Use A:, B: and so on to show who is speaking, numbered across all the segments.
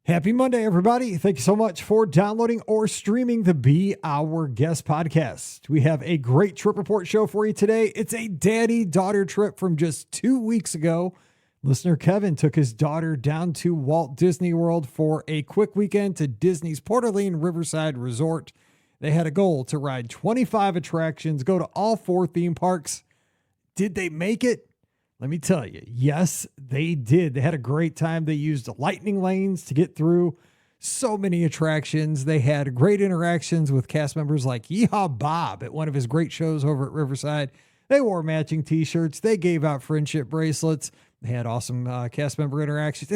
A: Happy Monday, everybody. Thank you so much for downloading or streaming the Be Our Guest podcast. We have a great trip report show for you today. It's a daddy-daughter trip from just 2 weeks ago. Listener Kevin took his daughter down to Walt Disney World for a quick weekend to Disney's Port Orleans Riverside Resort. They had a goal to ride 25 attractions, go to all 4 theme parks. Did they make it? Let me tell you, yes, they did. They had a great time. They used lightning lanes to get through so many attractions. They had great interactions with cast members like Yeehaw Bob at one of his great shows over at Riverside. They wore matching t-shirts. They gave out friendship bracelets. They had awesome cast member interactions.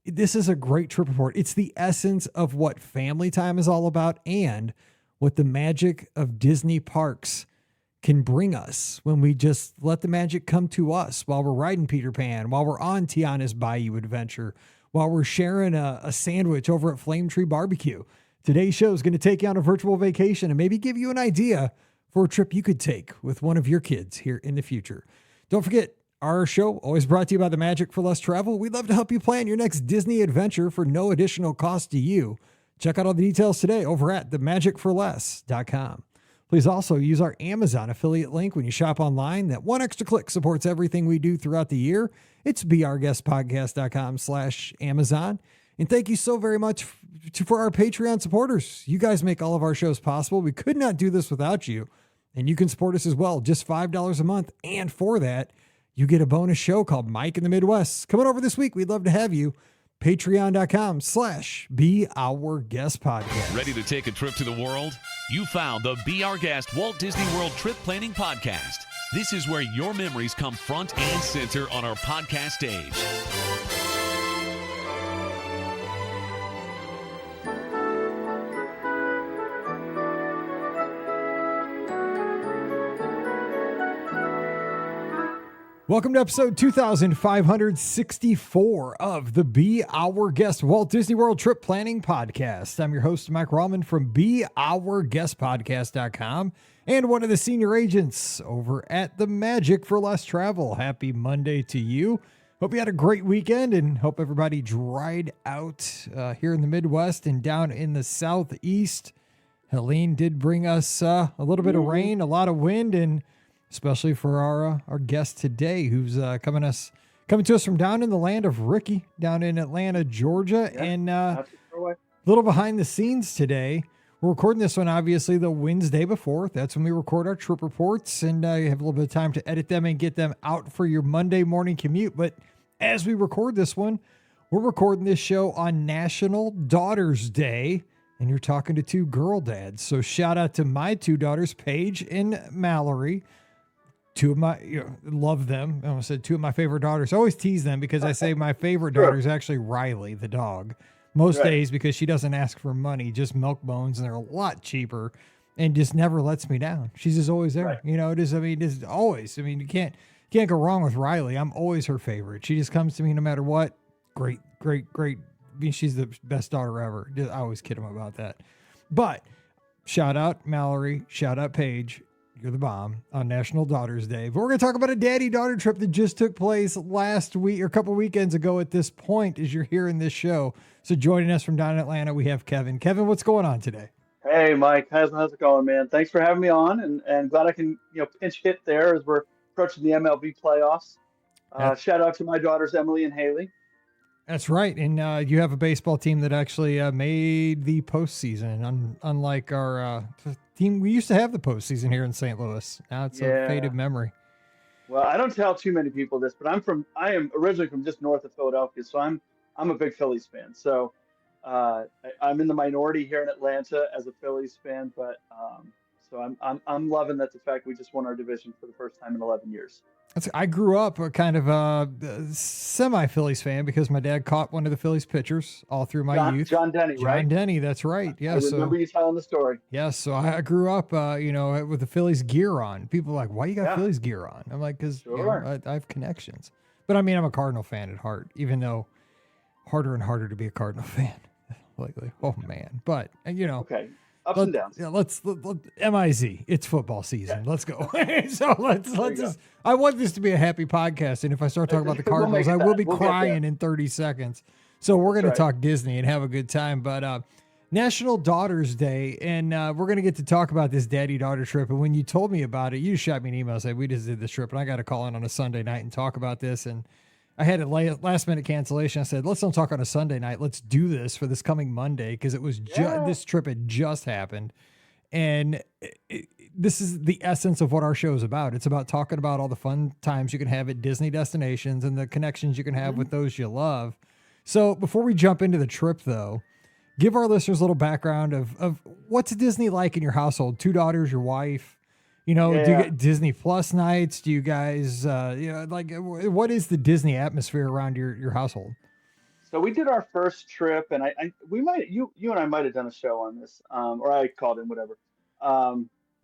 A: This is a great trip report. It's the essence of what family time is all about and what the magic of Disney parks can bring us when we just let the magic come to us while we're riding Peter Pan, while we're on Tiana's Bayou Adventure, while we're sharing a sandwich over at Flame Tree Barbecue. Today's show is going to take you on a virtual vacation and maybe give you an idea for a trip you could take with one of your kids here in the future. Don't forget, our show always brought to you by the Magic for Less Travel. We'd love to help you plan your next Disney adventure for no additional cost to you. Check out all the details today over at themagicforless.com. Please also use our Amazon affiliate link when you shop online. That one extra click supports everything we do throughout the year. It's beourguestpodcast.com/Amazon. And thank you so very much for our Patreon supporters. You guys make all of our shows possible. We could not do this without you. And you can support us as well, just $5 a month. And for that, you get a bonus show called Mike in the Midwest. Coming over this week, we'd love to have you. Patreon.com/beourguestpodcast.
B: Ready to take a trip to the world? You found the Be Our Guest Walt Disney World Trip Planning Podcast. This is where your memories come front and center on our podcast stage.
A: Welcome to episode 2564 of the Be Our Guest Walt Disney World Trip Planning Podcast. I'm your host, Mike Rallman from beourguestpodcast.com and one of the senior agents over at the Magic for Less Travel. Happy Monday to you. Hope you had a great weekend and hope everybody dried out here in the Midwest and down in the Southeast. Helene did bring us a little bit of rain, a lot of wind, and especially for our guest today, who's coming to us from down in the land of Ricky, down in Atlanta, Georgia. Yeah, and a little behind the scenes today. We're recording this one, obviously, the Wednesday before. That's when we record our trip reports, and you have a little bit of time to edit them and get them out for your Monday morning commute. But as we record this one, we're recording this show on National Daughters Day, and you're talking to 2 girl dads. So shout out to my 2 daughters, Paige and Mallory. 2 of my, love them. I almost said 2 of my favorite daughters. I always tease them because I say my favorite daughter is actually Riley, the dog. Most days because she doesn't ask for money, just milk bones, and they're a lot cheaper and just never lets me down. She's just always there. Right. It is always. You can't go wrong with Riley. I'm always her favorite. She just comes to me no matter what. Great. She's the best daughter ever. I always kid him about that. But shout out Mallory, shout out Paige. You're the bomb on National Daughters Day. But we're going to talk about a daddy-daughter trip that just took place last week or a couple weekends ago at this point as you're hearing this show. So joining us from down in Atlanta, we have Kevin. Kevin, what's going on today?
C: Hey, Mike. How's it going, man? Thanks for having me on, and glad I can pinch hit there as we're approaching the MLB playoffs. Shout out to my daughters, Emily and Haley.
A: That's right. And you have a baseball team that actually made the postseason, unlike our team. We used to have the postseason here in St. Louis. Now it's a faded memory.
C: Well, I don't tell too many people this, but I am originally from just north of Philadelphia, so I'm a big Phillies fan. So I'm in the minority here in Atlanta as a Phillies fan, but so I'm loving that the fact we just won our division for the first time in 11 years.
A: I grew up a kind of a semi-Phillies fan because my dad caught one of the Phillies pitchers all through my youth.
C: John Denny, right?
A: John Denny, that's right. Yeah,
C: I remember you telling the story.
A: Yes, so I grew up, with the Phillies gear on. People are like, why you got Phillies gear on? I'm like, because I have connections. But I'm a Cardinal fan at heart, even though harder and harder to be a Cardinal fan lately. Oh, man. But,
C: Okay. Ups and downs.
A: Yeah, let's MIZ. It's football season. Yeah. Let's go. So let's just. I want this to be a happy podcast, and if I start talking about the Cardinals, I will be crying in 30 seconds. So we're
C: That's
A: going to
C: right.
A: talk Disney and have a good time. But National Daughters Day, and we're going to get to talk about this daddy-daughter trip. And when you told me about it, you just shot me an email and said, we just did this trip, and I got to call in on a Sunday night and talk about this. And I had a last-minute cancellation. I said, let's don't talk on a Sunday night. Let's do this for this coming Monday, because it was
C: Yeah.
A: this trip had just happened. And this is the essence of what our show is about. It's about talking about all the fun times you can have at Disney destinations and the connections you can have with those you love. So before we jump into the trip, though, give our listeners a little background of what's Disney like in your household. 2 daughters, your wife. You know, do you
C: Yeah.
A: get Disney Plus nights? Do you guys, what is the Disney atmosphere around your household?
C: So we did our first trip, and we might you and I might have done a show on this, or I called in, whatever.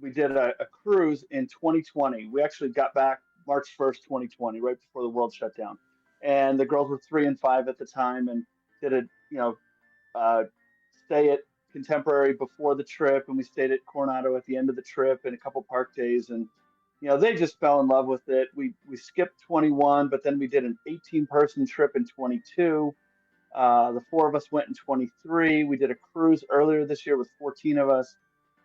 C: We did a cruise in 2020. We actually got back March 1st, 2020, right before the world shut down, and the girls were 3 and 5 at the time, and did a uh, stay at Contemporary before the trip, and we stayed at Coronado at the end of the trip, and a couple park days, and they just fell in love with it. We skipped 21, but then we did an 18-person trip in 22. The 4 of us went in 23. We did a cruise earlier this year with 14 of us.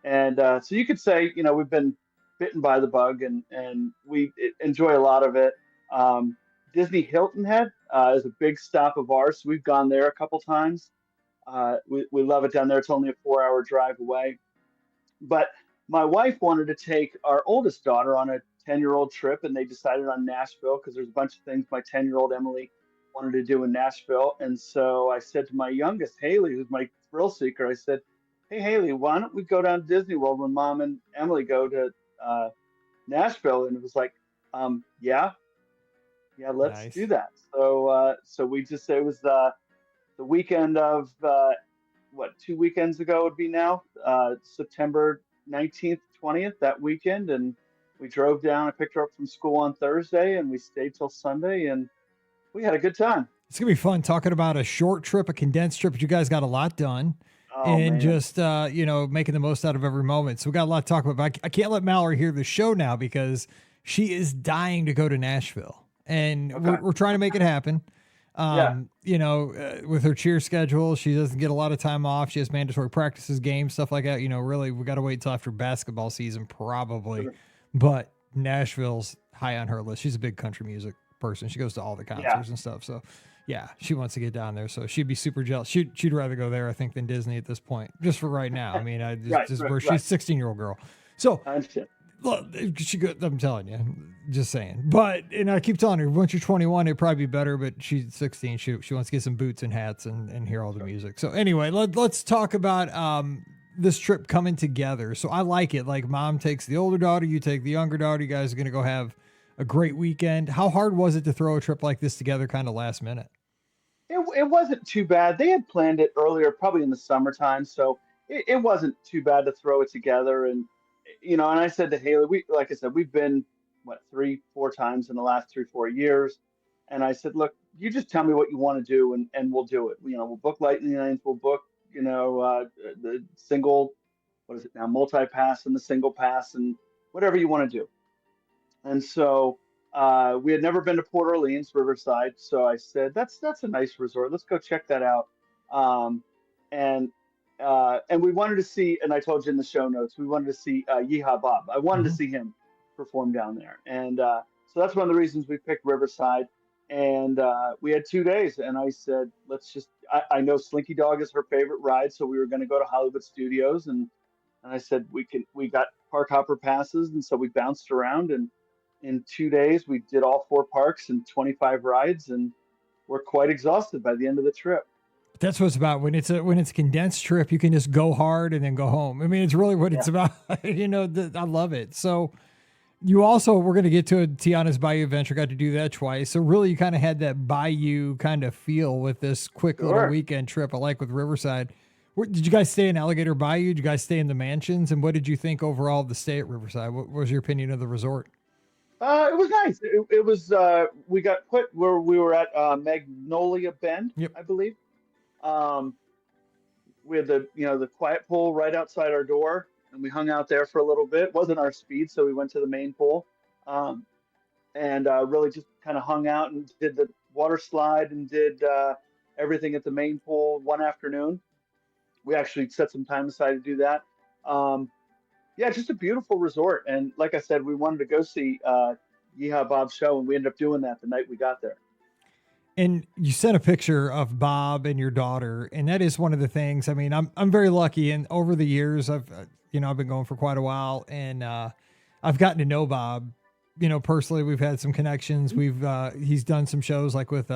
C: And so you could say, we've been bitten by the bug, and we enjoy a lot of it. Disney Hilton Head is a big stop of ours. So we've gone there a couple times. We love it down there. It's only a 4-hour drive away. But my wife wanted to take our oldest daughter on a 10-year-old trip, and they decided on Nashville because there's a bunch of things my 10-year-old Emily wanted to do in Nashville. And so I said to my youngest, Haley, who's my thrill seeker, I said, hey, Haley, why don't we go down to Disney World when Mom and Emily go to Nashville? And it was like, yeah, let's do
A: Nice.
C: that. So we just, it was the weekend of, 2 weekends ago would be now, September 19th, 20th, that weekend. And we drove down. I picked her up from school on Thursday, and we stayed till Sunday, and we had a good time.
A: It's gonna be fun talking about a short trip, a condensed trip, but you guys got a lot done,
C: Oh
A: and
C: man.
A: just making the most out of every moment. So we got a lot to talk about. But I can't let Mallory hear the show now because she is dying to go to Nashville, and
C: Okay.
A: we're trying to make it happen.
C: Yeah.
A: With her cheer schedule, she doesn't get a lot of time off. She has mandatory practices, games, stuff like that. Really, we got to wait until after basketball season, probably.
C: Sure.
A: But Nashville's high on her list. She's a big country music person. She goes to all the
C: Yeah.
A: concerts and stuff. So, yeah, she wants to get down there. So she'd be super jealous. She'd rather go there, I think, than Disney at this point, just for right now. I mean,
C: Right.
A: just
C: Right.
A: where
C: Right.
A: she's 16-year-old girl. So
C: I understand.
A: look, I'm telling you, just saying. But and I keep telling her, once you're 21, it'd probably be better. But she's 16. She wants to get some boots and hats and hear all the music. So anyway, let's talk about this trip coming together. So I like it. Like Mom takes the older daughter, you take the younger daughter. You guys are gonna go have a great weekend. How hard was it to throw a trip like this together, kind of last minute?
C: It wasn't too bad. They had planned it earlier, probably in the summertime, so it wasn't too bad to throw it together. And and I said to Haley, like I said, we've been what 3, 4 times in the last 3, 4 years, and I said, look, you just tell me what you want to do, and we'll do it. We'll book lightning lanes, we'll book the single, what is it now, multi pass and the single pass, and whatever you want to do. And so we had never been to Port Orleans, Riverside. So I said, that's a nice resort. Let's go check that out. Um, and and we wanted to see, and I told you in the show notes, we wanted to see Yeehaw Bob. I wanted to
A: Mm-hmm.
C: see him perform down there, and so that's one of the reasons we picked Riverside. And we had 2 days, and I said, let's just. I know Slinky Dog is her favorite ride, so we were going to go to Hollywood Studios, and I said we got park hopper passes, and so we bounced around, and in 2 days we did all 4 parks and 25 rides, and we're quite exhausted by the end of the trip.
A: That's what it's about. When it's a condensed trip, you can just go hard and then go home. I mean, it's really what
C: Yeah.
A: it's about. I love it. So you also, we're going to get to a Tiana's Bayou Adventure. Got to do that twice. So really, you kind of had that Bayou kind of feel with this quick little
C: Sure.
A: weekend trip. I like with Riverside. Did you guys stay in Alligator Bayou? Did you guys stay in the mansions? And what did you think overall of the stay at Riverside? What was your opinion of the resort?
C: It was nice. It was we got put where we were at Magnolia Bend,
A: Yep.
C: I believe. Um, we had the quiet pool right outside our door, and we hung out there for a little bit. Wasn't our speed, so we went to the main pool, um, and really just kind of hung out and did the water slide and did everything at the main pool one afternoon. We actually set some time aside to do that. Yeah, just a beautiful resort. And like I said, we wanted to go see Yeehaw Bob's show, and we ended up doing that the night we got there.
A: And you sent a picture of Bob and your daughter, and that is one of the things. I mean, I'm very lucky, and over the years, I've been going for quite a while, and I've gotten to know Bob. Personally, we've had some connections. He's done some shows like with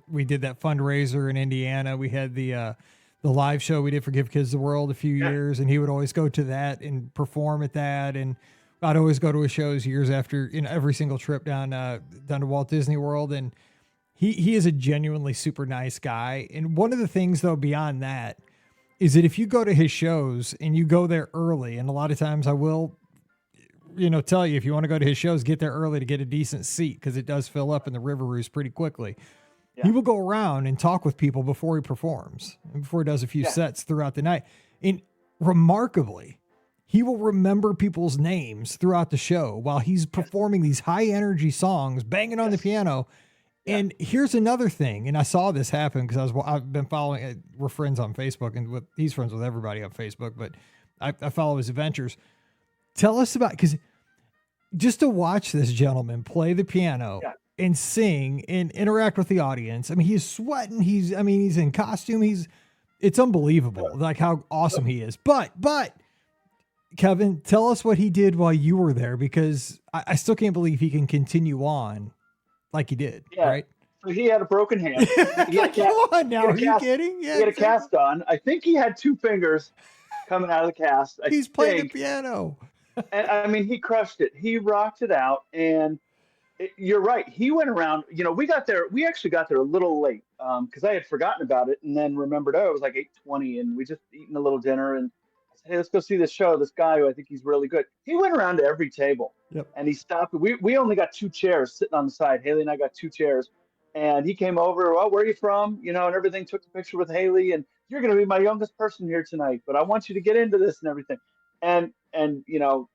A: we did that fundraiser in Indiana. We had the live show we did for Give Kids the World a few years, and he would always go to that and perform at that, and I'd always go to his shows years after every single trip down to Walt Disney World. And he is a genuinely super nice guy. And one of the things, though, beyond that is that if you go to his shows and you go there early, and a lot of times I will, tell you, if you want to go to his shows, get there early to get a decent seat, because it does fill up in the River Roost pretty quickly. Yeah. He will go around and talk with people before he performs and before he does a few sets throughout the night. And remarkably, he will remember people's names throughout the show while he's performing these high energy songs, banging on the piano. And here's another thing, and I saw this happen because I've been following. We're friends on Facebook, and he's friends with everybody on Facebook. But I follow his adventures. Tell us about, because just to watch this gentleman play the piano and sing and interact with the audience. I mean, he's sweating. He's in costume. It's unbelievable, like how awesome he is. But Kevin, tell us what he did while you were there, because I still can't believe he can continue on like he did, right?
C: So he had a broken hand.
A: Come on now, are you kidding? Yeah,
C: he had a cast on. I think he had 2 fingers coming out of the cast.
A: He's playing the piano.
C: And I mean, he crushed it. He rocked it out. And you're right. He went around, we actually got there a little late because I had forgotten about it, and then remembered, it was like 8:20, and we just eaten a little dinner, and I said, hey, let's go see this show. This guy who I think he's really good. He went around to every table. Yep. And he stopped. We only got 2 chairs sitting on the side. Haley and I got 2 chairs. And he came over, where are you from? And everything, took the picture with Haley. And you're going to be my youngest person here tonight, but I want you to get into this and everything. And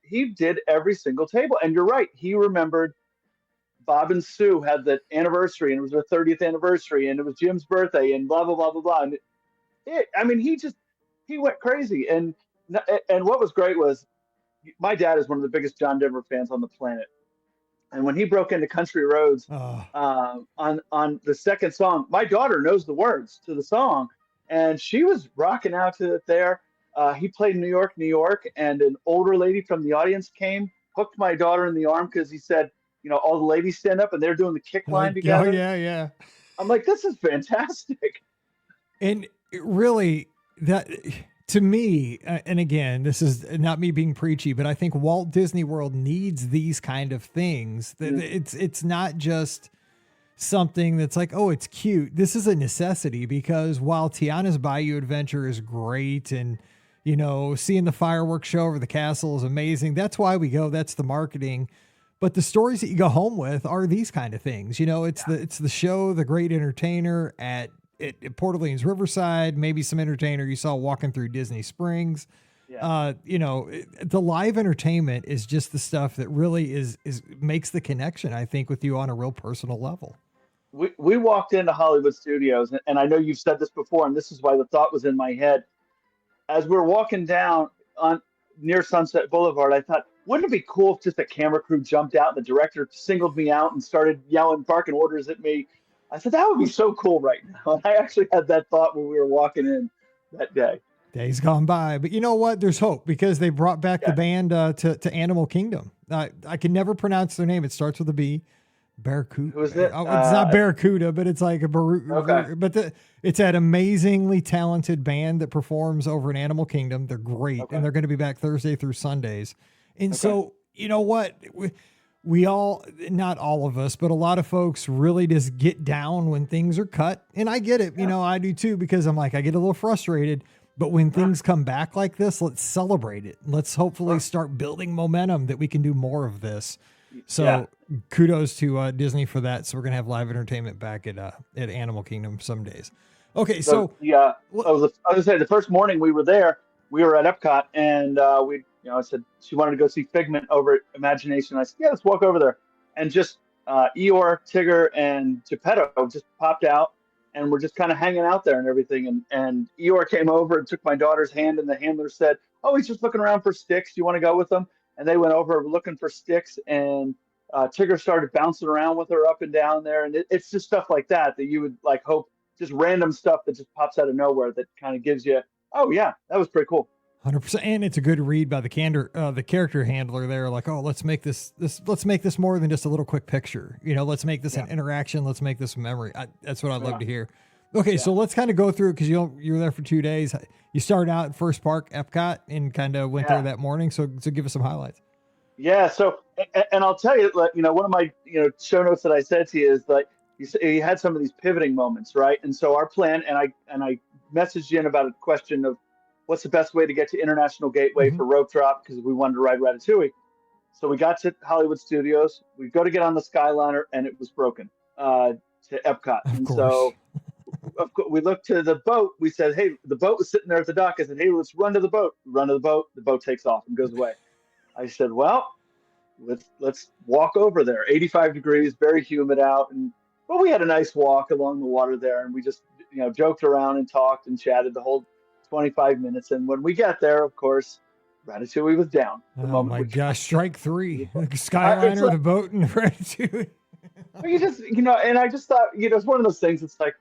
C: he did every single table. And you're right. He remembered Bob and Sue had the anniversary, and it was their 30th anniversary, and it was Jim's birthday, and blah, blah, blah, blah, blah. And he went crazy. And what was great was, my dad is one of the biggest John Denver fans on the planet. And when he broke into Country Roads on the second song, my daughter knows the words to the song, and she was rocking out to it there. He played New York, New York, and an older lady from the audience came, hooked my daughter in the arm because he said, all the ladies stand up and they're doing the kick line together.
A: Oh, yeah.
C: I'm like, this is fantastic.
A: And really, that... To me, and again, this is not me being preachy, but I think Walt Disney World needs these kind of things. It's not just something that's like, oh, it's cute. This is a necessity, because while Tiana's Bayou Adventure is great, and seeing the fireworks show over the castle is amazing. That's why we go. That's the marketing. But the stories that you go home with are these kind of things. It's the show, the great entertainer at Port Orleans Riverside, maybe some entertainer you saw walking through Disney Springs. The live entertainment is just the stuff that really is makes the connection, I think, with you on a real personal level.
C: We walked into Hollywood Studios, and I know you've said this before, and this is why the thought was in my head. As we're walking down near Sunset Boulevard, I thought, wouldn't it be cool if just a camera crew jumped out and the director singled me out and started yelling, barking orders at me? I said, that would be so cool right now. And I actually had that thought when we were walking in that day.
A: Days gone by. But you know what? There's hope, because they brought back the band to Animal Kingdom. I can never pronounce their name. It starts with a B. Barracuda.
C: Who is it?
A: Oh, it's not Barracuda, but it's like a
C: okay.
A: But it's that amazingly talented band that performs over in Animal Kingdom. They're great. And they're going to be back Thursday through Sundays. And so, you know what? We all, not all of us, but a lot of folks really just get down when things are cut. And I get it. I do too, because I'm like, I get a little frustrated, but when things come back like this, let's celebrate it. Let's hopefully start building momentum that we can do more of this. So kudos to Disney for that. So we're going to have live entertainment back at Animal Kingdom some days. Okay. So
C: I was going to say, the first morning we were there, we were at Epcot, and I said she wanted to go see Figment over at Imagination. I said, yeah, let's walk over there. And just Eeyore, Tigger, and Geppetto just popped out. and we're just kind of hanging out there and everything. And Eeyore came over and took my daughter's hand, and the handler said, "Oh, he's just looking around for sticks. Do you want to go with him?" And they went over looking for sticks, and Tigger started bouncing around with her up and down there, and it's just stuff like that that you would like hope, just random stuff that just pops out of nowhere that kind of gives you, oh yeah, that was pretty cool.
A: 100%. And it's a good read by the character handler there. Like, oh, let's make this more than just a little quick picture. Let's make this an interaction. Let's make this a memory. That's what I'd love to hear. Okay. So let's kind of go through it, because you were there for 2 days. You started out at First Park, Epcot, and kind of went there that morning. So give us some highlights.
C: Yeah. So, and I'll tell you, like, one of my, show notes that I said to you is like, you had some of these pivoting moments, right? And so our plan, and I messaged you in about a question of, what's the best way to get to International Gateway for rope drop, because we wanted to ride Ratatouille. So we got to Hollywood Studios. We go to get on the Skyliner, and it was broken to Epcot. And so we looked to the boat. We said, hey, the boat was sitting there at the dock. I said, hey, let's run to the boat. We run to the boat. The boat takes off and goes away. I said, well, let's walk over there. 85 degrees, very humid out. But we had a nice walk along the water there, and we just joked around and talked and chatted the whole 25 minutes. And when we get there, of course, Ratatouille was down.
A: Oh my gosh, strike three. Skyliner, the boat, and Ratatouille.
C: You just, and I just thought, it's one of those things. It's like,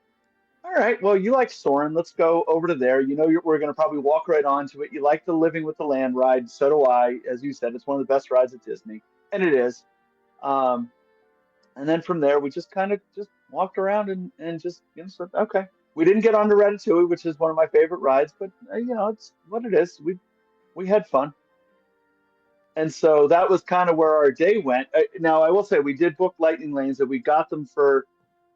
C: all right, well, you like Soarin'. Let's go over to there. We're going to probably walk right onto it. You like the Living with the Land ride. So do I. As you said, it's one of the best rides at Disney. And it is. And then from there, we just kind of just walked around and just, said, okay. We didn't get on to Ratatouille, which is one of my favorite rides, but it's what it is. We had fun, and so that was kind of where our day went. Now, I will say we did book lightning lanes, and we got them for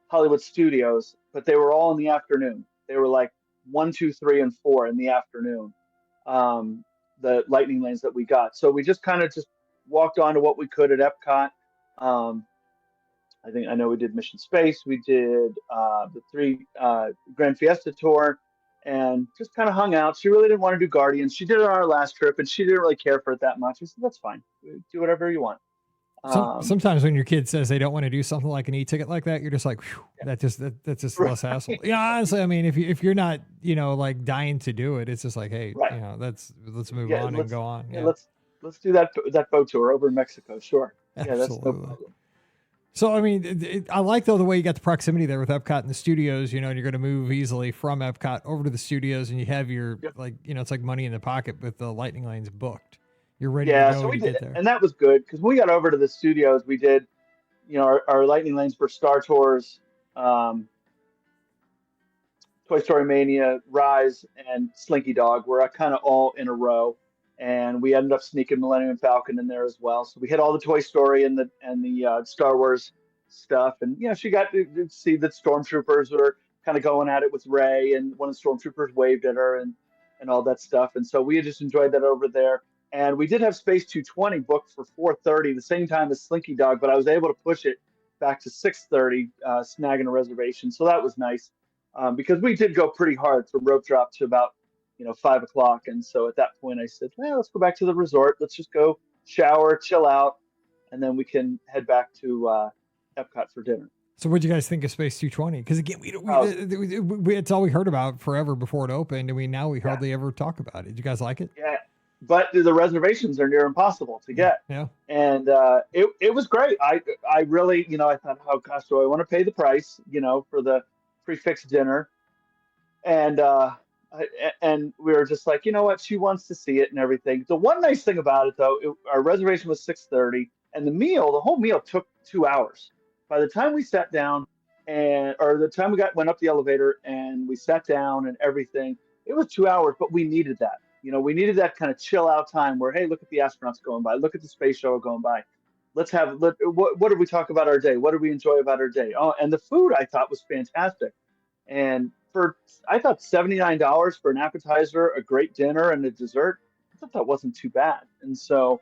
C: Hollywood Studios, but they were all in the afternoon. They were like 1, 2, 3, and 4 in the afternoon. The lightning lanes that we got, so we just kind of just walked on to what we could at Epcot. I know we did Mission Space. We did the 3 Grand Fiesta Tour, and just kind of hung out. She really didn't want to do Guardians. She did it on our last trip, and she didn't really care for it that much. I said, that's fine. Do whatever you want.
A: Sometimes when your kid says they don't want to do something like an e-ticket like that, you're just like, that's just less hassle. Yeah, honestly, I mean, if you're not, like dying to do it, it's just like, hey, let's move on and go on.
C: Yeah, let's do that boat tour over in Mexico. Sure.
A: Absolutely.
C: Yeah, that's no problem.
A: So, I mean, I like, though, the way you got the proximity there with Epcot and the studios, and you're going to move easily from Epcot over to the studios, and you have your, it's like money in the pocket with the lightning lanes booked. You're ready to go
C: so we did,
A: there.
C: and that was good, because when we got over to the studios, we did, our lightning lanes for Star Tours, Toy Story Mania, Rise, and Slinky Dog were kind of all in a row. And we ended up sneaking Millennium Falcon in there as well. So we hit all the Toy Story and the Star Wars stuff. And she got to see that stormtroopers were kind of going at it with Rey, and one of the stormtroopers waved at her and all that stuff. And so we just enjoyed that over there. And we did have Space 220 booked for 4:30, the same time as Slinky Dog, but I was able to push it back to 6:30, snagging a reservation. So that was nice, because we did go pretty hard from rope drop to about 5 o'clock. And so at that point I said, well, let's go back to the resort. Let's just go shower, chill out, and then we can head back to Epcot for dinner.
A: So what did you guys think of Space 220? Because again, it's all we heard about forever before it opened, and we hardly ever talk about it. Did you guys like it?
C: Yeah, but the reservations are near impossible to get.
A: Yeah.
C: And it was great. I really, I thought, oh gosh, do I want to pay the price, for the prefix dinner? And we were just like, what, she wants to see it and everything. The one nice thing about it, though, our reservation was 6:30, and the whole meal took 2 hours. By the time we sat down, or the time we went up the elevator and we sat down and everything, it was 2 hours. But we needed that. We needed that kind of chill out time where, hey, look at the astronauts going by, look at the space shuttle going by. What did we talk about our day? What did we enjoy about our day? Oh, and the food I thought was fantastic. And I thought $79 for an appetizer, a great dinner, and a dessert, I thought that wasn't too bad. And so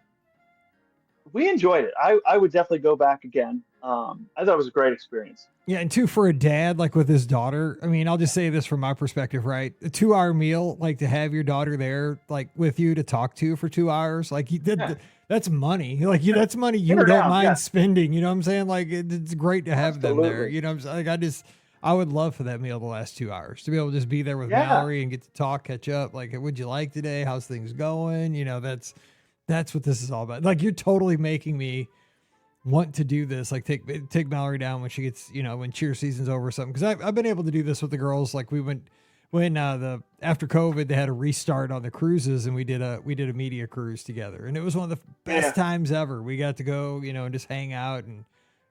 C: we enjoyed it. I would definitely go back again. I thought it was a great experience.
A: Yeah, and two, for a dad, like with his daughter, I mean, I'll just say this from my perspective, right? A 2-hour meal, like to have your daughter there, like with you to talk to for 2 hours, like that's money. Like that's money you don't mind spending. You know what I'm saying? Like it's great to have them there. You know what I'm saying? Like I would love for that meal to last 2 hours, to be able to just be there with
C: Yeah.
A: Mallory and get to talk, catch up. Like, what'd you like today? How's things going? You know, that's what this is all about. Like, you're totally making me want to do this. Like, take Mallory down when she gets, you know, when cheer season's over or something. Cause I've been able to do this with the girls. Like, we went, when after COVID, they had a restart on the cruises, and we did a media cruise together, and it was one of the best times ever. We got to go, you know, and just hang out, and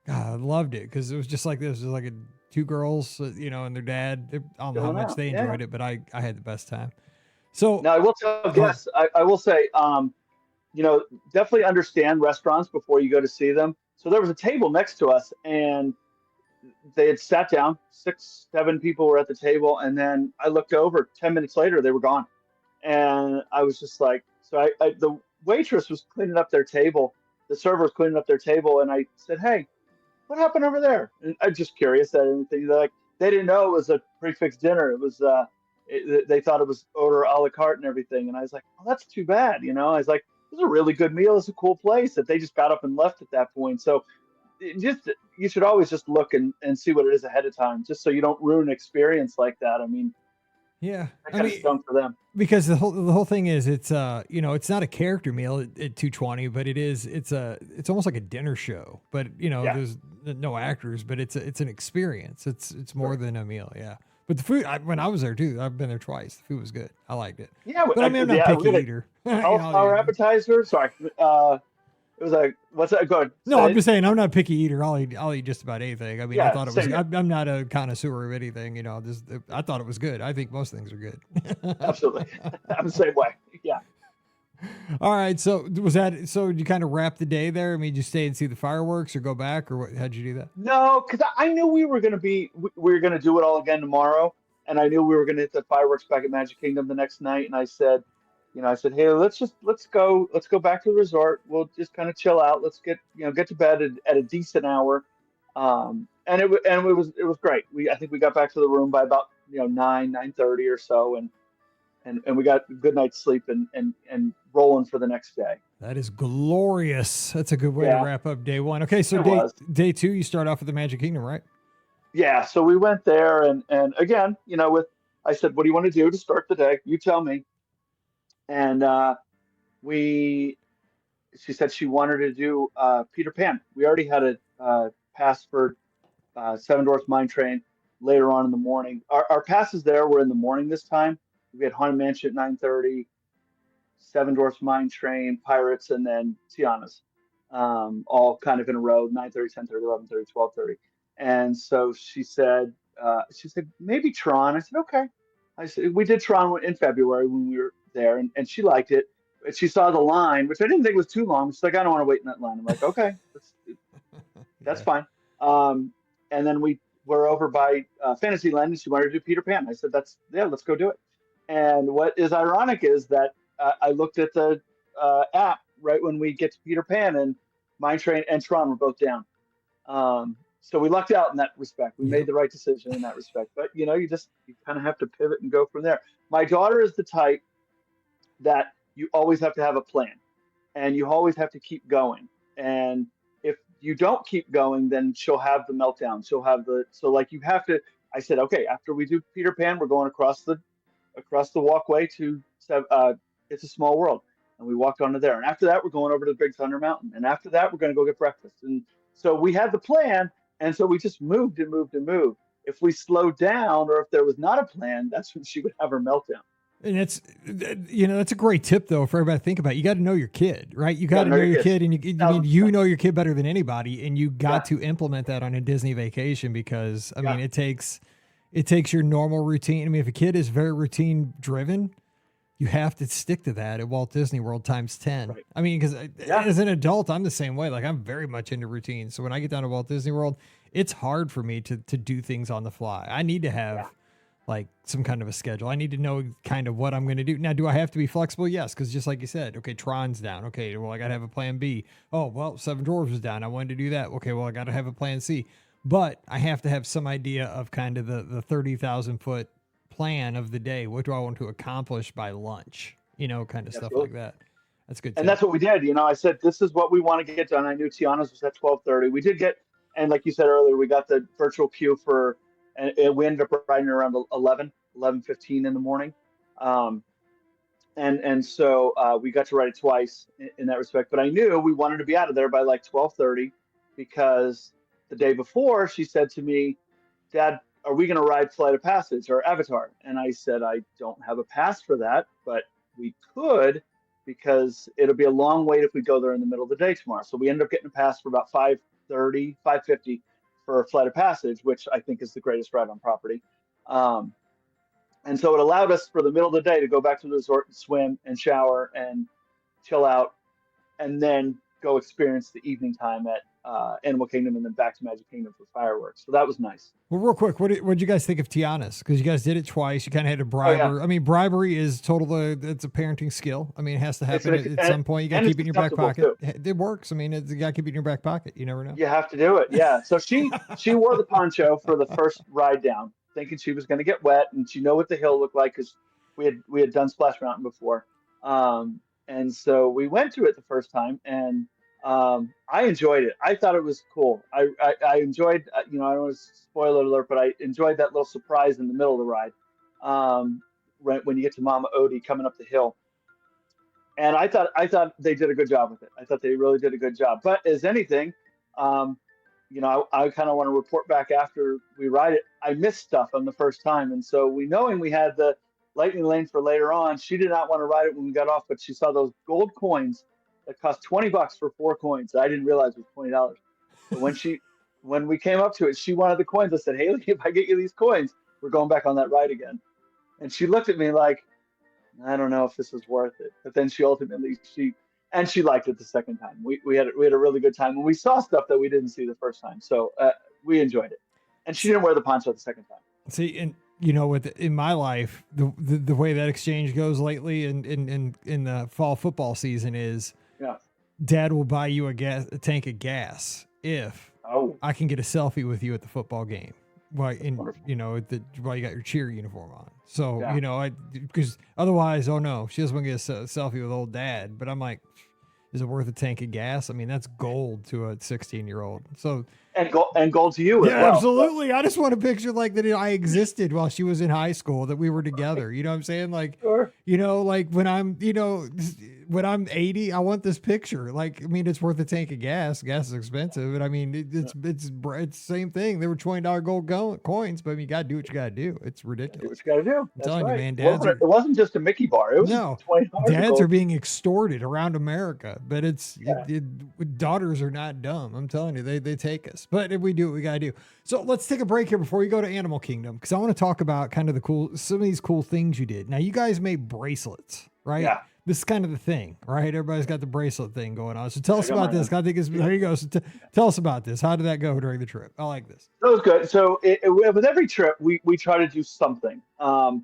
A: God, I loved it because it was just like this. It was like two girls, you know, and their dad. I don't know how much they enjoyed it, but I had the best time. So
C: Now I will tell guests, I will say, you know, definitely understand restaurants before you go to see them. So there was a table next to us, and they had sat down. 6, 7 people were at the table, and then I looked over. 10 minutes later, they were gone, and I was just like, so the waitress was cleaning up their table, the server was cleaning up their table, and I said, "Hey, what happened over there?" And I'm just curious that anything. They're like, they didn't know it was a prefix dinner. It was they thought it was order a la carte and everything, and I was like, "Oh, that's too bad." You know, I was like, "It was a really good meal. It's a cool place." That they just got up and left at that point. So just you should always just look and see what it is ahead of time, just so you don't ruin an experience like that. I mean,
A: yeah,
C: that kind of stunk for them.
A: because the whole thing is it's you know, it's not a character meal at 220, but it's almost like a dinner show. But you know, there's no actors, but it's an experience. It's more than a meal. Yeah. But the food, when I was there too, I've been there twice. The food was good. I liked it.
C: Yeah,
A: but I mean, I'm not a picky eater.
C: Our appetizer. Sorry, it was like, what's that? Go ahead.
A: No, I'm just saying I'm not a picky eater. I'll eat just about anything. I mean, I thought it was. I'm not a connoisseur of anything. You know, I thought it was good. I think most things are good.
C: Absolutely, I'm the same way. Yeah.
A: All right. So was that? So you kind of wrap the day there? I mean, did you stay and see the fireworks, or go back, or what? How'd you do that?
C: No, because I knew we were going to do it all again tomorrow, and I knew we were going to hit the fireworks back at Magic Kingdom the next night. And I said, hey, let's go back to the resort. We'll just kind of chill out. Let's get to bed at a decent hour. And it was great. I think we got back to the room by about 9:30 or so, and we got a good night's sleep and rolling for the next day.
A: That is glorious. That's a good way to wrap up day one. Okay, so day two, you start off with the Magic Kingdom, right?
C: Yeah. So we went there, and again, I said, "What do you want to do to start the day? You tell me." And she said she wanted to do Peter Pan. We already had a pass for Seven Dwarfs Mine Train later on in the morning. Our passes there were in the morning this time. We had Haunted Mansion at 9:30, Seven Dwarfs Mine Train, Pirates, and then Tiana's, all kind of in a row, 9:30, 10:30, 11:30, 12:30. And so she said maybe Tron. I said, okay. I said, we did Tron in February when we were there, and she liked it. But she saw the line, which I didn't think was too long. She's like, I don't want to wait in that line. I'm like, okay, that's fine. And then we were over by Fantasyland, and she wanted to do Peter Pan. I said, let's go do it. And what is ironic is that I looked at the app right when we get to Peter Pan, and Mine Train and Tron were both down. So we lucked out in that respect. We made the right decision in that respect. But you kind of have to pivot and go from there. My daughter is the type that you always have to have a plan, and you always have to keep going. And if you don't keep going, then she'll have the meltdown. You have to. I said, okay, after we do Peter Pan, we're going across the walkway to It's a Small World, and we walked onto there. And after that, we're going over to the Big Thunder Mountain, and after that, we're going to go get breakfast. And so we had the plan, and so we just moved and moved and moved. If we slowed down, or if there was not a plan, that's when she would have her meltdown.
A: And that's a great tip though for everybody to think about. You got to know your kid, right? You got to know your kid, and you know your kid better than anybody, and you got to implement that on a Disney vacation, because I mean it takes your normal routine. I mean, if a kid is very routine driven, you have to stick to that at Walt Disney World times 10. Right. I mean, because as an adult, I'm the same way. Like, I'm very much into routine. So when I get down to Walt Disney World, it's hard for me to do things on the fly. I need to have like some kind of a schedule. I need to know kind of what I'm going to do. Now, do I have to be flexible? Yes. Because just like you said, okay, Tron's down. Okay, well, I got to have a plan B. Oh, well, Seven Dwarfs was down. I wanted to do that. Okay, well, I got to have a plan C. But I have to have some idea of kind of the 30,000 foot plan of the day. What do I want to accomplish by lunch? Kind of stuff like that. That's good.
C: And that's what we did. I said, this is what we want to get done. I knew Tiana's was at 12:30. We did get, and like you said earlier, we got the virtual queue for and we ended up riding around 11:15 in the morning. Um, and so we got to ride it twice in that respect. But I knew we wanted to be out of there by like 12:30 because the day before she said to me, "Dad, are we going to ride Flight of Passage or Avatar?" And I said, "I don't have a pass for that, but we could because it'll be a long wait if we go there in the middle of the day tomorrow." So we ended up getting a pass for about 5:30, 5:50 for Flight of Passage, which I think is the greatest ride on property. Um, and so it allowed us for the middle of the day to go back to the resort and swim and shower and chill out and then go experience the evening time at Animal Kingdom and then back to Magic Kingdom for fireworks. So that was nice.
A: Well, real quick, what did you guys think of Tiana's? Because you guys did it twice. You kind of had to bribe
C: yeah.
A: her. I mean, bribery is it's a parenting skill. I mean, it has to happen at some point. You got to keep it in your back pocket. It works. I mean, you got to keep it in your back pocket. You never know.
C: You have to do it. Yeah. So she wore the poncho for the first ride down, thinking she was going to get wet, and she knew what the hill looked like because we had done Splash Mountain before. And so we went to it the first time, and I enjoyed it. I thought it was cool. I enjoyed, I don't want to spoiler alert, but I enjoyed that little surprise in the middle of the ride, right when you get to Mama Odie coming up the hill. And I thought they did a good job with it. I thought they really did a good job. But as anything, I kind of want to report back after we ride it. I missed stuff on the first time, and so knowing we had the Lightning Lane for later on, she did not want to ride it when we got off, but she saw those gold coins that cost $20 for 4 coins. I didn't realize it was $20. But when we came up to it, she wanted the coins. I said, "Haley, if I get you these coins, we're going back on that ride again." And she looked at me like, "I don't know if this is worth it." But then she ultimately she liked it the second time. We had a really good time, and we saw stuff that we didn't see the first time. So we enjoyed it. And she didn't wear the poncho the second time.
A: See, and in my life, the way that exchange goes lately in the fall football season is, Dad will buy you a tank of gas if I can get a selfie with you at the football game. While while you got your cheer uniform on. So, because otherwise, oh no, she doesn't want to get a selfie with old Dad. But I'm like, is it worth a tank of gas? I mean, that's gold to a 16-year-old. So
C: and gold to you as well.
A: Absolutely. I just want a picture like that I existed while she was in high school, that we were together. You know what I'm saying? Like,
C: sure.
A: Like when I'm 80, I want this picture. Like, I mean, it's worth a tank of gas. Gas is expensive, but I mean, it's the same thing. They were $20 gold coins, but I mean, you got to do what you got to do. It's ridiculous.
C: Do what you got to do.
A: I'm telling you, man,
C: it wasn't just a Mickey bar. It was $20.
A: Dads are being extorted around America, but daughters are not dumb. I'm telling you, they take us. But if we do what we got to do. So let's take a break here before we go to Animal Kingdom, because I want to talk about kind of some of these cool things you did. Now, you guys made bracelets, right?
C: Yeah.
A: This is kind of the thing, right? Everybody's got the bracelet thing going on. So tell us about this. I think there you go. So tell us about this. How did that go during the trip? I like this.
C: That was good. So with every trip, we try to do something, to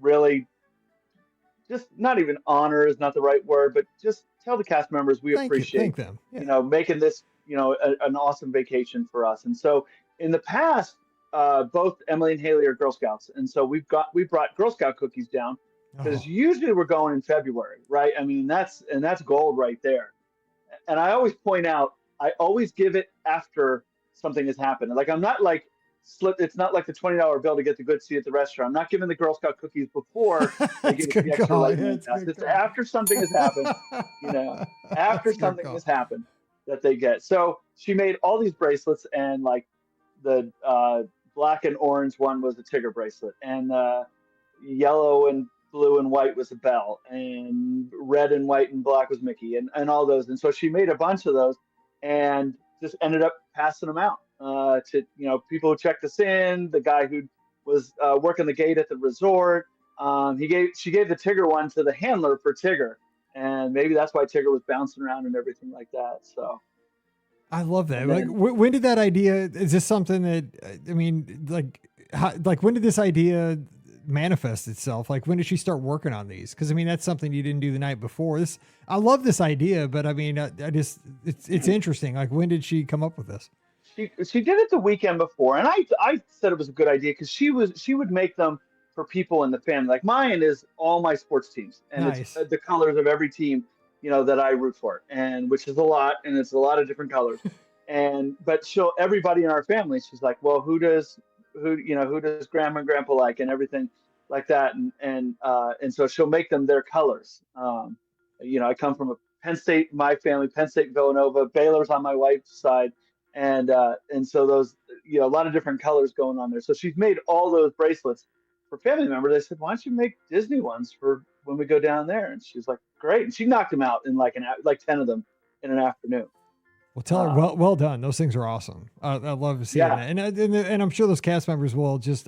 C: really just not even honor is not the right word, but just tell the cast members we appreciate
A: them.
C: Making this, an awesome vacation for us. And so in the past, both Emily and Haley are Girl Scouts. And so we brought Girl Scout cookies down. Because usually we're going in February, right? I mean, that's gold right there. And I always point out, I always give it after something has happened. Like, I'm not like it's not like the $20 bill to get the good seat at the restaurant. I'm not giving the Girl Scout cookies before they get the extra lightning pass. It's after something has happened, after something has happened that they get. So she made all these bracelets, and like the black and orange one was a Tigger bracelet, and yellow and blue and white was a Belle, and red and white and black was Mickey, and all those. And so she made a bunch of those and just ended up passing them out to people who checked us in. The guy who was working the gate at the resort, she gave the Tigger one to the handler for Tigger, and maybe that's why Tigger was bouncing around and everything like that. So
A: I love that. Then, when did that idea? Is this something that when did this idea manifest itself? Like, when did she start working on these? Because I mean, that's something you didn't do the night before. I love this idea, but I mean, it's interesting. Like, when did she come up with this?
C: She did it the weekend before, and I said it was a good idea because she would make them for people in the family. Like, mine is all my sports teams, and It's the colors of every team that I root for, and which is a lot, and it's a lot of different colors. but everybody in our family, she's like, well, who does grandma and grandpa like, and everything like that. And so she'll make them their colors. I come from a Penn State, my family, Penn State, Villanova, Baylor's on my wife's side. And so those, a lot of different colors going on there. So she's made all those bracelets for family members. I said, why don't you make Disney ones for when we go down there? And she's like, great. And she knocked them out in like 10 of them in an afternoon.
A: Well, tell her, well done. Those things are awesome. I love seeing that. And I'm sure those cast members will those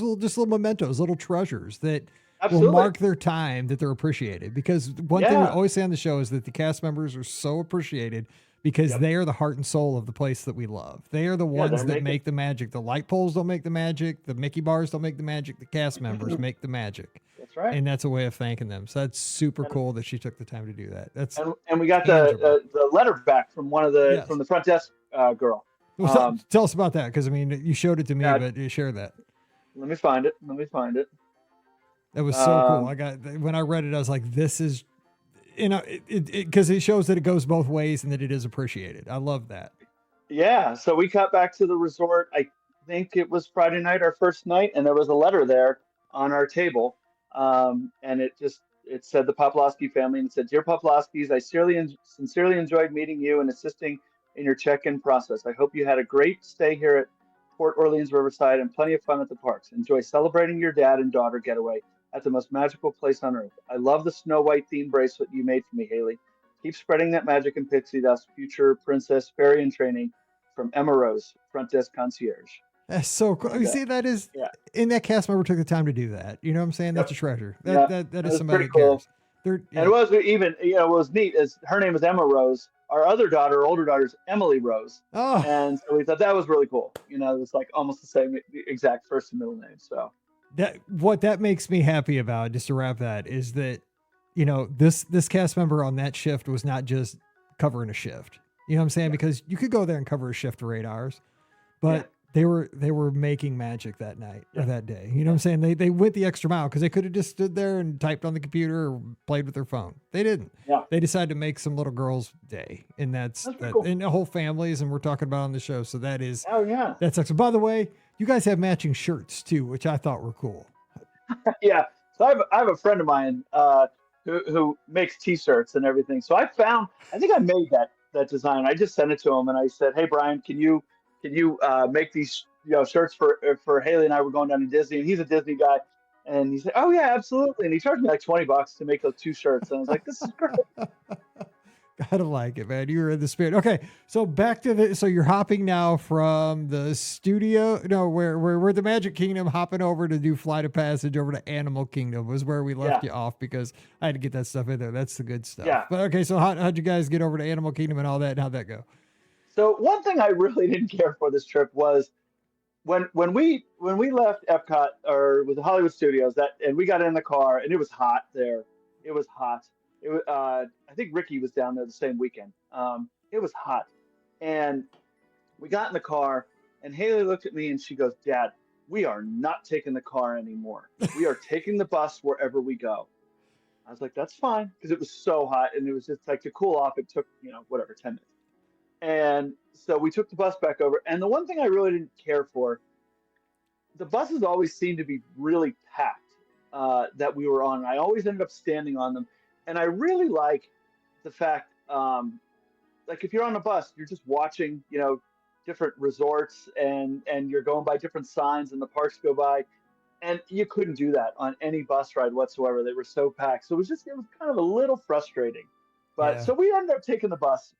A: little mementos, little treasures that will mark their time, that they're appreciated. Because one thing we always say on the show is that the cast members are so appreciated because they are the heart and soul of the place that we love. They are the ones that make the magic. The light poles don't make the magic. The Mickey bars don't make the magic. The cast members make the magic.
C: That's right.
A: And that's a way of thanking them. So that's super cool that she took the time to do that.
C: And we got the letter back from from the front desk girl.
A: Well, tell us about that, because you showed it to me, but you shared that.
C: Let me find it.
A: That was so cool. When I read it, I was like, "This is," because it shows that it goes both ways and that it is appreciated. I love that.
C: Yeah. So we got back to the resort. I think it was Friday night, our first night, and there was a letter there on our table. And it said the Poplowski family, and it said, "Dear Poplowskis, I sincerely enjoyed meeting you and assisting in your check-in process. I hope you had a great stay here at Port Orleans Riverside and plenty of fun at the parks. Enjoy celebrating your dad and daughter getaway at the most magical place on earth. I love the Snow White themed bracelet you made for me, Haley. Keep spreading that magic and pixie dust, future princess fairy in training, from Emma Rose, front desk concierge."
A: That's so cool. You see, that is, and that cast member took the time to do that. You know what I'm saying? That's a treasure. That is somebody that cares.
C: And it was even, it was neat, as her name is Emma Rose. Our older daughter's Emily Rose.
A: Oh.
C: And so we thought that was really cool. It was like almost the same exact first and middle name. So
A: that makes me happy about, just to wrap that, is that, this cast member on that shift was not just covering a shift. You know what I'm saying? Because you could go there and cover a shift for 8 hours, but they were making magic that night or that day. You know what I'm saying? They went the extra mile, because they could have just stood there and typed on the computer or played with their phone. They didn't.
C: Yeah.
A: They decided to make some little girl's day, and that's cool. And the whole families, and we're talking about on the show. So that is, that's excellent. By the way, you guys have matching shirts too, which I thought were cool.
C: Yeah. So I have a friend of mine who makes T-shirts and everything. So I think I made that design. I just sent it to him, and I said, "Hey, Brian, can you make these shirts for Haley and I? We're going down to Disney," and he's a Disney guy, and he said, "Oh yeah, absolutely." And he charged me like $20 to make those 2 shirts, and I was like, "This is great."
A: Gotta like it, man. You were in the spirit. Okay, so back to so you're hopping now from the studio. No, we're the Magic Kingdom, hopping over to do Flight of Passage over to Animal Kingdom was where we left you off, because I had to get that stuff in there. That's the good stuff.
C: Yeah.
A: But okay, so how'd you guys get over to Animal Kingdom and all that? And how'd that go?
C: So one thing I really didn't care for this trip was when we left Epcot, or with the Hollywood Studios, and we got in the car, and it was hot there. It was hot. I think Ricky was down there the same weekend. It was hot, and we got in the car, and Haley looked at me and she goes, "Dad, we are not taking the car anymore. We are taking the bus wherever we go." I was like, "That's fine," because it was so hot, and it was just like, to cool off, it took 10 minutes. And so we took the bus back over. And the one thing I really didn't care for, the buses always seemed to be really packed that we were on. And I always ended up standing on them. And I really like the fact, like if you're on a bus, you're just watching, different resorts, and you're going by different signs, and the parks go by. And you couldn't do that on any bus ride whatsoever. They were so packed. So it was kind of a little frustrating. But so we ended up taking the bus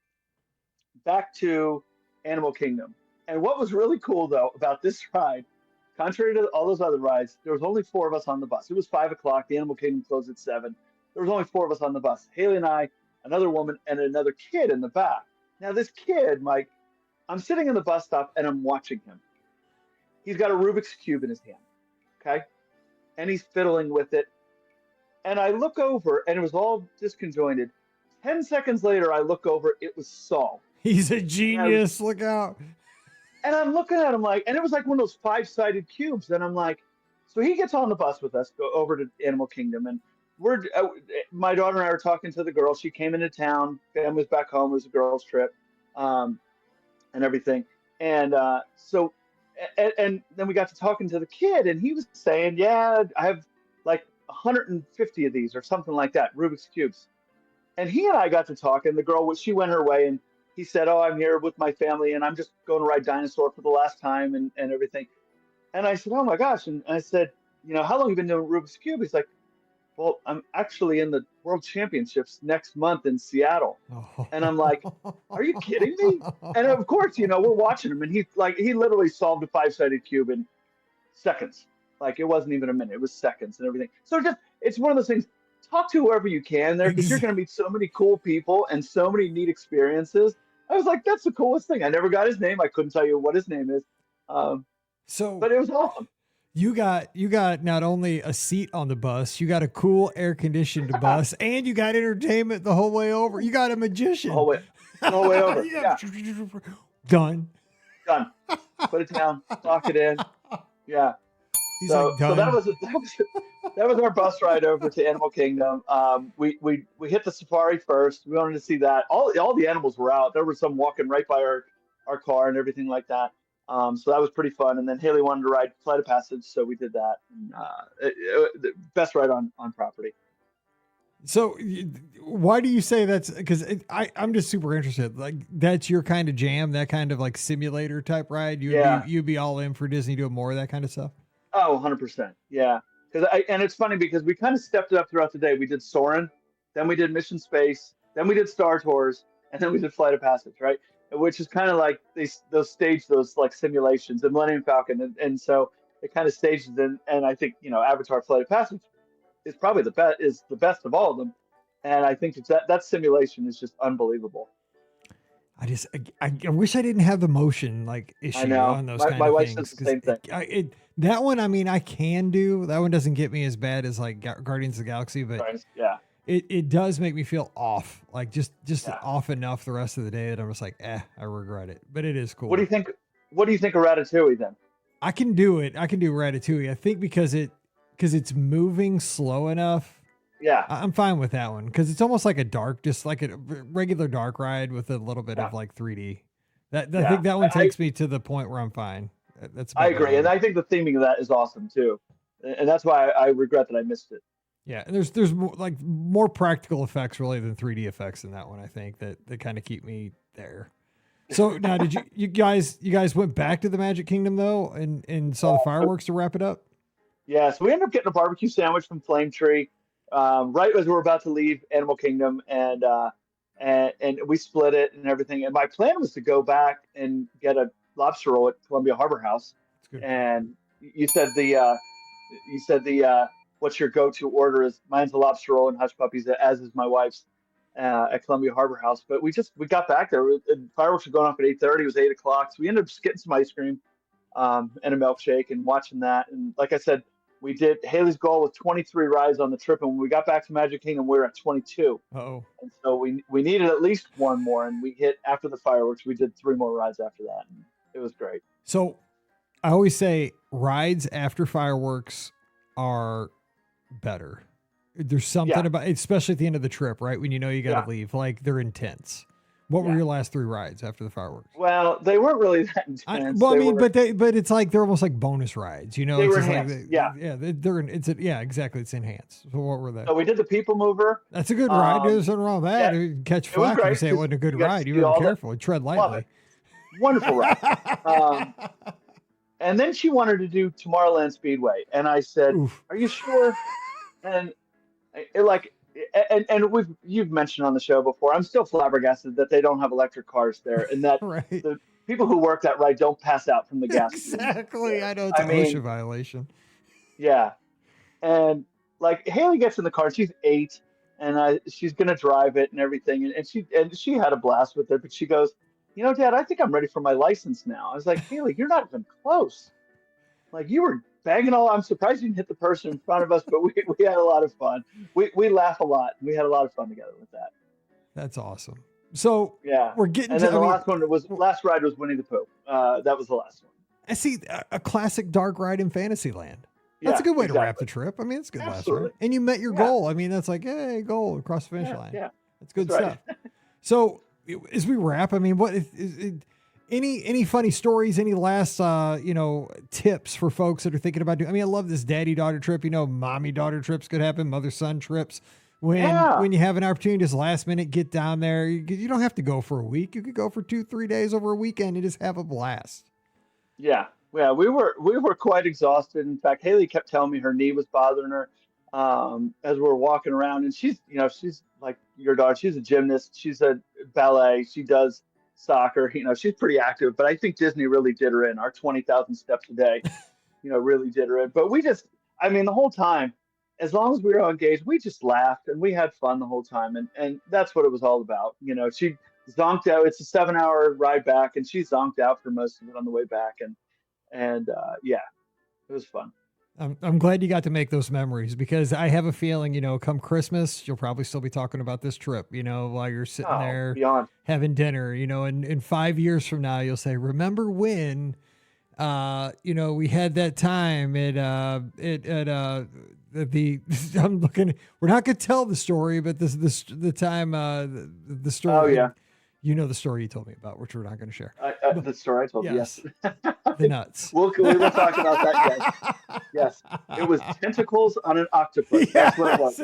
C: back to Animal Kingdom. And what was really cool, though, about this ride, contrary to all those other rides, there was only 4 of us on the bus. It was 5 o'clock. The Animal Kingdom closed at 7. There was only 4 of us on the bus. Haley and I, another woman, and another kid in the back. Now, this kid, Mike, I'm sitting in the bus stop, and I'm watching him. He's got a Rubik's Cube in his hand, okay? And he's fiddling with it. And I look over, and it was all disconjointed. 10 seconds later, I look over, it was solved.
A: He's a genius. Look out.
C: And I'm looking at him like, and it was like one of those 5-sided cubes. And I'm like, so he gets on the bus with us, go over to Animal Kingdom. And my daughter and I were talking to the girl. She came into town. Family's back home. It was a girls' trip. and everything. And and then we got to talking to the kid, and he was saying, "Yeah, I have like 150 of these or something like that, Rubik's cubes." And he and I got to talking. The girl, she went her way, and he said, "Oh, I'm here with my family, and I'm just going to ride dinosaur for the last time, and everything." And I said, "Oh my gosh!" And I said, "How long have you been doing Rubik's cube?" He's like, "Well, I'm actually in the World Championships next month in Seattle." And I'm like, "Are you kidding me?" And of course, we're watching him, and he literally solved a five-sided cube in seconds. Like it wasn't even a minute; it was seconds and everything. So it's one of those things. Talk to whoever you can there, because you're going to meet so many cool people and so many neat experiences. I was like, that's the coolest thing. I never got his name. I couldn't tell you what his name is. But it was awesome.
A: You got not only a seat on the bus, you got a cool air conditioned bus, and you got entertainment the whole way over. You got a magician.
C: The whole way over. Yeah.
A: Done.
C: Put it down. Lock it in. Yeah.
A: He's like, done.
C: So that was our bus ride over to Animal Kingdom. We hit the safari first. We wanted to see that. All the animals were out. There were some walking right by our car and everything like that. So that was pretty fun. And then Haley wanted to ride Flight of Passage, so we did that. And, the best ride on property.
A: So why do you say that's? Because I'm just super interested. Like that's your kind of jam, that kind of like simulator type ride. You'd be all in for Disney doing more of that kind of stuff.
C: Oh, 100%. Yeah. And it's funny because we kind of stepped it up throughout the day. We did Soarin', then we did Mission Space, then we did Star Tours, and then we did Flight of Passage, right? Which is kind of like those like simulations, the Millennium Falcon. And so it kind of stages and I think, Avatar Flight of Passage is probably the best of all of them. And I think that simulation is just unbelievable.
A: I wish I didn't have the motion like issue on those kind of things. My wife says the same thing. That one, I mean, I can do. That one doesn't get me as bad as like Guardians of the Galaxy, but
C: yeah,
A: it does make me feel off, like just off enough the rest of the day that I'm just like, I regret it. But it is cool.
C: What do you think? What do you think of Ratatouille then?
A: I can do it. I can do Ratatouille. I think because it's moving slow enough.
C: Yeah,
A: I'm fine with that one because it's almost like just like a regular dark ride with a little bit of like 3D. I think that one takes me to the point where I'm fine.
C: I agree, and I think the theming of that is awesome too, and that's why I regret that I missed it.
A: Yeah, and there's more practical effects really than 3D effects in that one. I think that kind of keep me there. So now, did you guys went back to the Magic Kingdom though, and saw the fireworks to wrap it up?
C: Yeah, so we ended up getting a barbecue sandwich from Flame Tree. Right as we were about to leave Animal Kingdom, and we split it and everything. And my plan was to go back and get a lobster roll at Columbia Harbor House. And you said what's your go-to order is mine's a lobster roll and hush puppies, as is my wife's at Columbia Harbor House. But we got back there. Fireworks were going off at 8:30. It was 8 o'clock, so we ended up just getting some ice cream and a milkshake and watching that. And like I said, we did. Haley's goal was 23 rides on the trip, and when we got back to Magic Kingdom, we were at 22.
A: Oh,
C: and so we needed at least one more, and we hit after the fireworks. We did 3 more rides after that, and it was great.
A: So, I always say rides after fireworks are better. There's something about, especially at the end of the trip, right? When you got to leave, like they're intense. What were your last 3 rides after the fireworks?
C: Well, they weren't really that intense.
A: But it's like they're almost like bonus rides, They
C: were enhanced.
A: Exactly. It's enhanced. So what were they?
C: So we did the People Mover.
A: That's a good ride. There's nothing wrong with that. Yeah, catch flack if you say it wasn't a good ride. You were careful. Tread lightly.
C: Wonderful ride. And then she wanted to do Tomorrowland Speedway, and I said, "Oof. Are you sure?" And you've mentioned on the show before, I'm still flabbergasted that they don't have electric cars there, and that the people who work that ride don't pass out from the gas.
A: Exactly. I know it's an OSHA violation.
C: Yeah. And like Haley gets in the car, she's 8, and she's going to drive it and everything. And she had a blast with it, but she goes, Dad, I think I'm ready for my license now. I was like, Haley, you're not even close. Like you were banging I'm surprised you didn't hit the person in front of us, but we had a lot of fun. We laugh a lot. We had a lot of fun together with that.
A: That's awesome. So we're getting
C: and then last ride was Winnie the Pooh. That was the last one.
A: I see a classic dark ride in Fantasyland. That's a good way to wrap the trip. I mean, it's good last ride. And you met your goal. I mean, that's like, hey, goal across the finish line.
C: Yeah.
A: That's good stuff. So as we wrap, I mean, what Any funny stories, any last, tips for folks that are thinking about doing, I mean, I love this daddy-daughter trip, mommy-daughter trips could happen, mother-son trips. When you have an opportunity, just last minute, get down there. You don't have to go for a week. You could go for 2-3 days over a weekend and just have a blast.
C: Yeah. Yeah. We were quite exhausted. In fact, Haley kept telling me her knee was bothering her, as we were walking around, and she's like your daughter. She's a gymnast. She's a ballet. She does soccer. She's pretty active, but I think Disney really did her in. Our 20,000 steps a day, really did her in. But the whole time, as long as we were engaged, we just laughed and we had fun the whole time. And that's what it was all about. She zonked out. It's a 7-hour ride back, and she zonked out for most of it on the way back. And yeah, it was fun.
A: I'm glad you got to make those memories, because I have a feeling, come Christmas, you'll probably still be talking about this trip, while you're sitting there
C: beyond
A: having dinner, and in 5 years from now, you'll say, remember when, we had that time I'm looking, we're not going to tell the story, but the time, the story.
C: Oh yeah.
A: The story you told me about, which we're not going to share.
C: The story I told you. Yes.
A: The nuts.
C: We will talk about that, guys. Yes. It was tentacles on an octopus. That's what it was.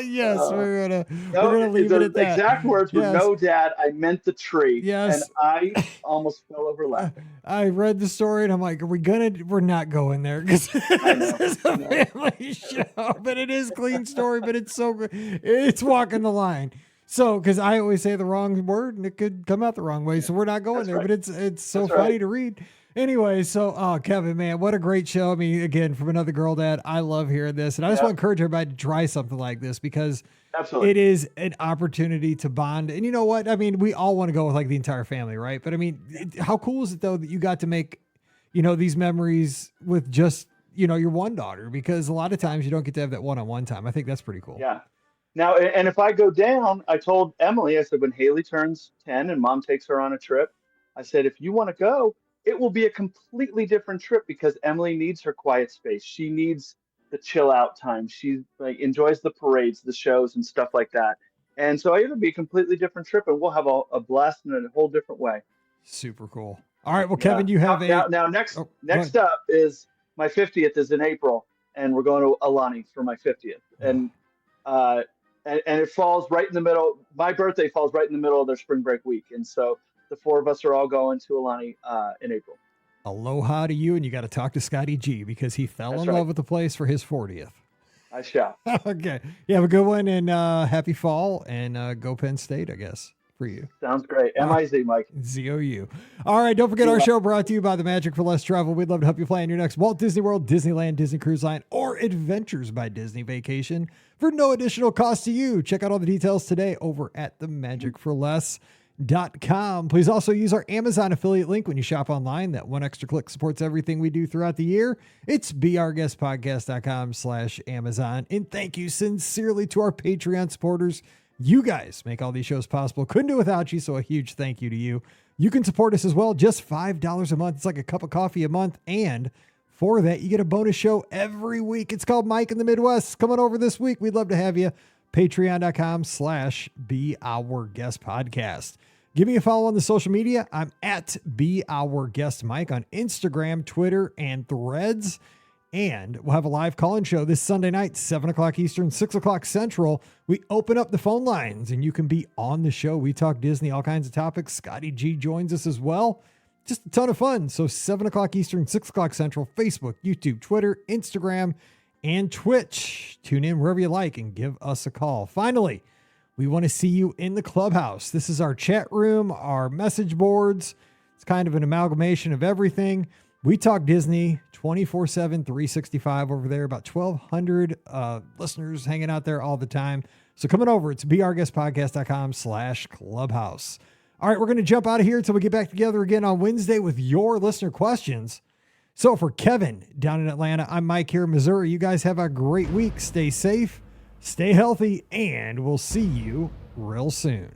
A: Yes, we're gonna leave it at that.
C: Exact words were, no, Dad, I meant the tree.
A: Yes.
C: And I almost fell over laughing.
A: I read the story and I'm like, we're not going there, because this is a family show, but it is a clean story, but it's so good. It's walking the line. So, because I always say the wrong word and it could come out the wrong way, so we're not going there. Right. But it's so funny to read. Anyway, so Kevin, man, what a great show. I mean, again, from another girl dad, I love hearing this. And I just want to encourage everybody to try something like this, because it is an opportunity to bond. And you know what? I mean, we all want to go with like the entire family, right? But I mean, how cool is it though that you got to make, these memories with just, your one daughter, because a lot of times you don't get to have that one-on-one time. I think that's pretty cool.
C: Yeah. Now, and if I go down, I told Emily, I said, when Haley turns 10 and Mom takes her on a trip, I said, if you want to go, it will be a completely different trip, because Emily needs her quiet space. She needs the chill out time. She enjoys the parades, the shows, and stuff like that. And so it'll be a completely different trip, and we'll have a blast in a whole different way.
A: Super cool. All right. Well, Kevin, you have
C: next up is my 50th is in April, and we're going to Alani for my 50th. And it falls right in the middle. My birthday falls right in the middle of their spring break week. And so the four of us are all going to Alani in April.
A: Aloha to you, and you got to talk to Scotty G, because he fell in love with the place for his 40th.
C: I shall.
A: Okay. You have a good one, and happy fall, and go Penn State, I guess, for you.
C: Sounds great. M-I-Z, Mike.
A: Z-O-U. All right, don't forget our show brought to you by the Magic for Less Travel. We'd love to help you plan your next Walt Disney World, Disneyland, Disney Cruise Line, or Adventures by Disney vacation for no additional cost to you. Check out all the details today over at themagicforless.com. Please also use our Amazon affiliate link when you shop online. That one extra click supports everything we do throughout the year. It's beourguestpodcast.com/Amazon. And thank you sincerely to our Patreon supporters. You guys make all these shows possible. Couldn't do it without you, so a huge thank you to you. You can support us as well, just $5 a month. It's like a cup of coffee a month, and for that, you get a bonus show every week. It's called Mike in the Midwest. Coming over this week. We'd love to have you. Patreon.com/beourguestpodcast. Give me a follow on the social media. I'm at beourguestmike on Instagram, Twitter, and Threads. And we'll have a live call-in show this Sunday night, 7 o'clock Eastern, 6 o'clock Central. We open up the phone lines, and you can be on the show. We talk Disney, all kinds of topics. Scotty G joins us as well. Just a ton of fun. So 7 o'clock Eastern, 6 o'clock Central, Facebook, YouTube, Twitter, Instagram, and Twitch. Tune in wherever you like and give us a call. Finally, we want to see you in the clubhouse. This is our chat room, our message boards. It's kind of an amalgamation of everything. We talk Disney 24/7, 365 over there. About 1,200 listeners hanging out there all the time. So coming over, it's beourguestpodcast.com/clubhouse. All right, we're going to jump out of here until we get back together again on Wednesday with your listener questions. So for Kevin down in Atlanta, I'm Mike here in Missouri. You guys have a great week. Stay safe, stay healthy, and we'll see you real soon.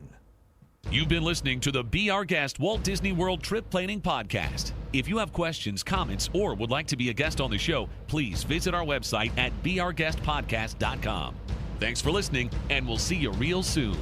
B: You've been listening to the Be Our Guest Walt Disney World Trip Planning Podcast. If you have questions, comments, or would like to be a guest on the show, please visit our website at beourguestpodcast.com. Thanks for listening, and we'll see you real soon.